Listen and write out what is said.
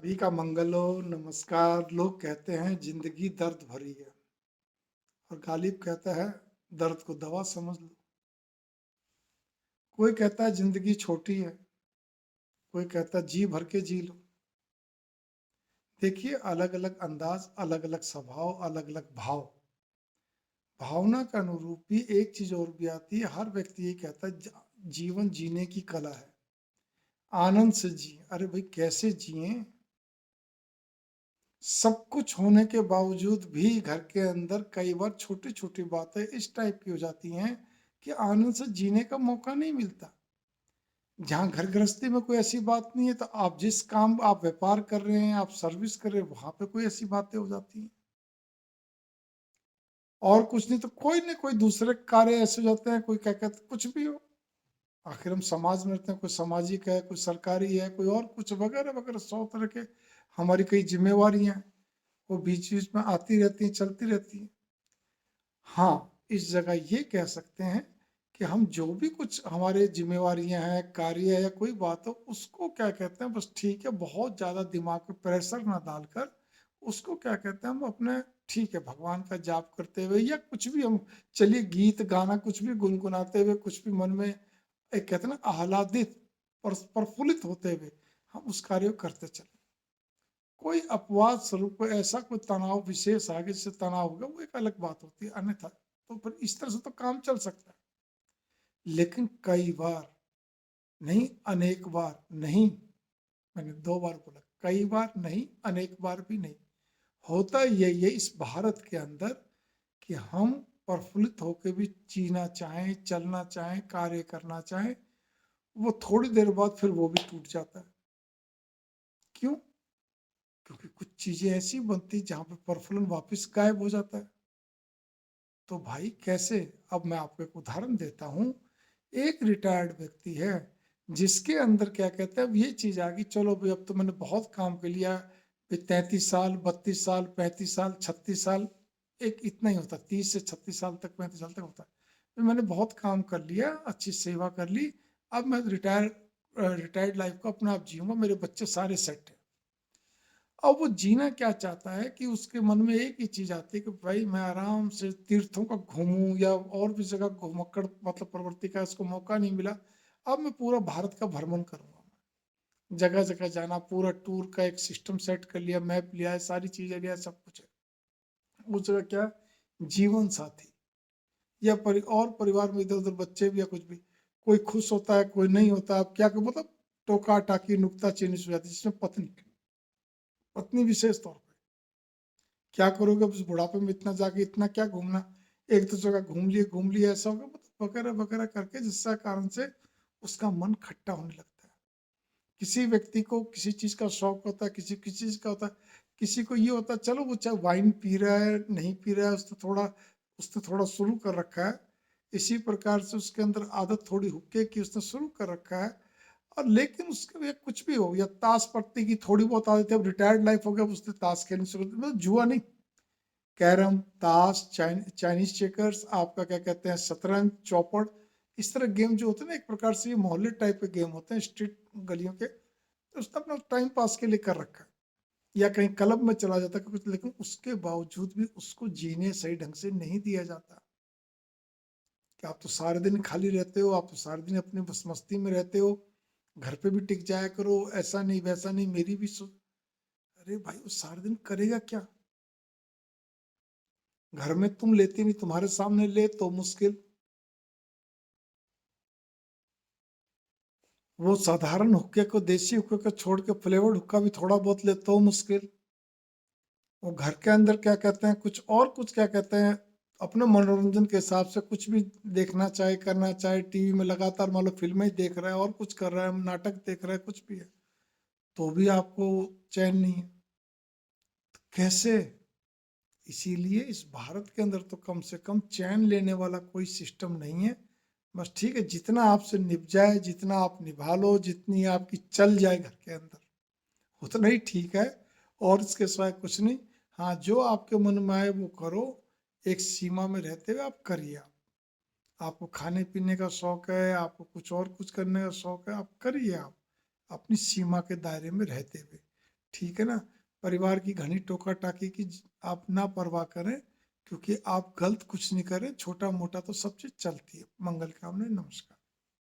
सभी का मंगल हो, नमस्कार। लोग कहते हैं जिंदगी दर्द भरी है और गालिब कहता है दर्द को दवा समझ लो। कोई कहता है जिंदगी छोटी है, कोई कहता है जी भर के जी लो। देखिए, अलग अलग अंदाज, अलग अलग स्वभाव, अलग अलग भाव। भावना के अनुरूप भी एक चीज और भी आती है। हर व्यक्ति ये कहता है जीवन जीने की कला है, आनंद से जिए। अरे भाई, कैसे जिए? सब कुछ होने के बावजूद भी घर के अंदर कई बार छोटी छोटी बातें इस टाइप की हो जाती हैं कि आनंद से जीने का मौका नहीं मिलता। जहाँ घर गृहस्थी में कोई ऐसी बात नहीं है, तो आप जिस काम आप व्यापार कर रहे हैं, आप सर्विस कर रहे हैं, वहां पे कोई ऐसी बातें हो जाती हैं। और कुछ नहीं तो कोई न कोई दूसरे कार्य ऐसे हो जाते हैं, कोई क्या कहते कुछ भी हो। आखिर हम समाज में रहते हैं, कोई सामाजिक है, कोई सरकारी है, कोई और कुछ वगैरह वगैरह 100 तरह के हमारी कई जिम्मेवारियां हैं, वो बीच बीच में आती रहती हैं, चलती रहती हैं। हाँ, इस जगह ये कह सकते हैं कि हम जो भी कुछ हमारे ज़िम्मेवारियाँ हैं, कार्य है या कोई बात हो, उसको क्या कहते हैं, बस ठीक है, बहुत ज़्यादा दिमाग पे प्रेशर ना डालकर, उसको क्या कहते हैं, हम अपने ठीक है, भगवान का जाप करते हुए या कुछ भी हम चलिए गीत, गाना कुछ भी गुनगुनाते हुए, कुछ भी मन में एक कहते हैं ना आह्लादित और प्रफुल्लित होते हुए हम उस कार्य को करते चलें। कोई अपवाद स्वरूप कोई ऐसा कोई तनाव विशेष आ गया जिससे तनाव हो गया, वो एक अलग बात होती है। अन्यथा तो फिर इस तरह से तो काम चल सकता है। लेकिन कई बार नहीं, अनेक बार नहीं, मैंने 2 बार बोला, कई बार नहीं, अनेक बार भी नहीं। होता यही है इस भारत के अंदर कि हम प्रफुल्लित होकर भी जीना चाहें, चलना चाहें, कार्य करना चाहें, वो थोड़ी देर बाद फिर वो भी टूट जाता है। क्यों? क्योंकि कुछ चीजें ऐसी बनती जहां पर प्रफुल्लन वापस गायब हो जाता है। तो भाई कैसे? अब मैं आपको एक उदाहरण देता हूँ। एक रिटायर्ड व्यक्ति है जिसके अंदर क्या कहते हैं, अब ये चीज आ गई, चलो भाई अब तो मैंने बहुत काम कर लिया। 33 साल, 32 साल, 35 साल, 36 साल, एक इतना ही होता, 30 से 36 साल तक, 35 साल तक होता है। तो मैंने बहुत काम कर लिया, अच्छी सेवा कर ली। अब मैं रिटायर्ड लाइफ को अपना आप जीऊंगा, मेरे बच्चे सारे सेट है। अब वो जीना क्या चाहता है कि उसके मन में एक ही चीज आती है कि भाई मैं आराम से तीर्थों का घूमूं या और भी जगह घुमक्कड़ मतलब प्रवृत्ति का इसको मौका नहीं मिला। अब मैं पूरा भारत का भ्रमण करूंगा, जगह जगह जाना, पूरा टूर का एक सिस्टम सेट कर लिया, मैप लिया है, सारी चीजें लिया, सब कुछ है। उस जगह क्या, जीवन साथी या और परिवार में इधर उधर बच्चे भी या कुछ भी, कोई खुश होता है, कोई नहीं होता। अब क्या मतलब टोका टाकी नुक्ता चीनी हो जाती है, जिसमें पत्नी, पत्नी विशेष तौर पर क्या करोगे अब इस बुढ़ापे में, इतना जाके इतना क्या घूमना, एक दो जगह घूम लिए ऐसा होगा, मतलब वगैरह वगैरह करके, जिसका कारण से उसका मन खट्टा होने लगता है। किसी व्यक्ति को किसी चीज का शौक होता है, किसी किसी चीज का होता है। किसी को ये होता है, चलो वो चाहे वाइन पी रहा है, नहीं पी रहा है, उसने थोड़ा शुरू कर रखा है। इसी प्रकार से उसके अंदर आदत थोड़ी हुक्के की उसने शुरू कर रखा है। और लेकिन उसके लिए कुछ भी हो, या ताश पत्ती की थोड़ी बहुत आदत है, अब रिटायर्ड लाइफ हो गया, अब उसने ताश खेलनी शुरू, मतलब जुआ नहीं, कैरम, ताश, चाइनीज चेकर्स, आपका क्या कहते हैं, शतरंज, चौपड़, इस तरह गेम जो होते हैं ना, एक प्रकार से ये मोहल्ले टाइप के गेम होते हैं, स्ट्रीट गलियों के, तो उसने अपना टाइम पास के लिए कर रखा है। या कहीं क्लब में चला जाता है कुछ, लेकिन उसके बावजूद भी उसको जीने सही ढंग से नहीं दिया जाता। कि आप तो सारे दिन खाली रहते हो, आप तो सारे दिन अपने बस मस्ती में रहते हो, घर पे भी टिक जाया करो, ऐसा नहीं वैसा नहीं, मेरी भी अरे भाई, वो सारे दिन करेगा क्या? घर में तुम लेती नहीं, तुम्हारे सामने ले तो मुश्किल। वो साधारण हुक्के को, देसी हुक्के को छोड़ के फ्लेवर्ड हुक्का भी थोड़ा बहुत ले तो मुश्किल। वो घर के अंदर क्या कहते हैं, कुछ और कुछ क्या कहते हैं, अपने मनोरंजन के हिसाब से कुछ भी देखना चाहे, करना चाहे, टीवी में लगातार मान लो फिल्में ही देख रहा है, और कुछ कर रहा है, नाटक देख रहा है, कुछ भी है, तो भी आपको चैन नहीं है। तो कैसे? इसीलिए इस भारत के अंदर तो कम से कम चैन लेने वाला कोई सिस्टम नहीं है। बस ठीक है, जितना आपसे निभ जाए, जितना आप निभा लो, जितनी आपकी चल जाए घर के अंदर, उतना ही ठीक है। और इसके सिवाय कुछ नहीं। हाँ, जो आपके मन में आए वो करो, एक सीमा में रहते हुए आप करिए। आपको खाने पीने का शौक है, आपको कुछ और कुछ करने का शौक है, आप करिए, आप अपनी सीमा के दायरे में रहते हुए। ठीक है ना? परिवार की घनी टोका-टाकी की आप ना परवाह करें, क्योंकि आप गलत कुछ नहीं करें, छोटा-मोटा तो सब चीज़ चलती है। मंगल कामना, नमस्कार।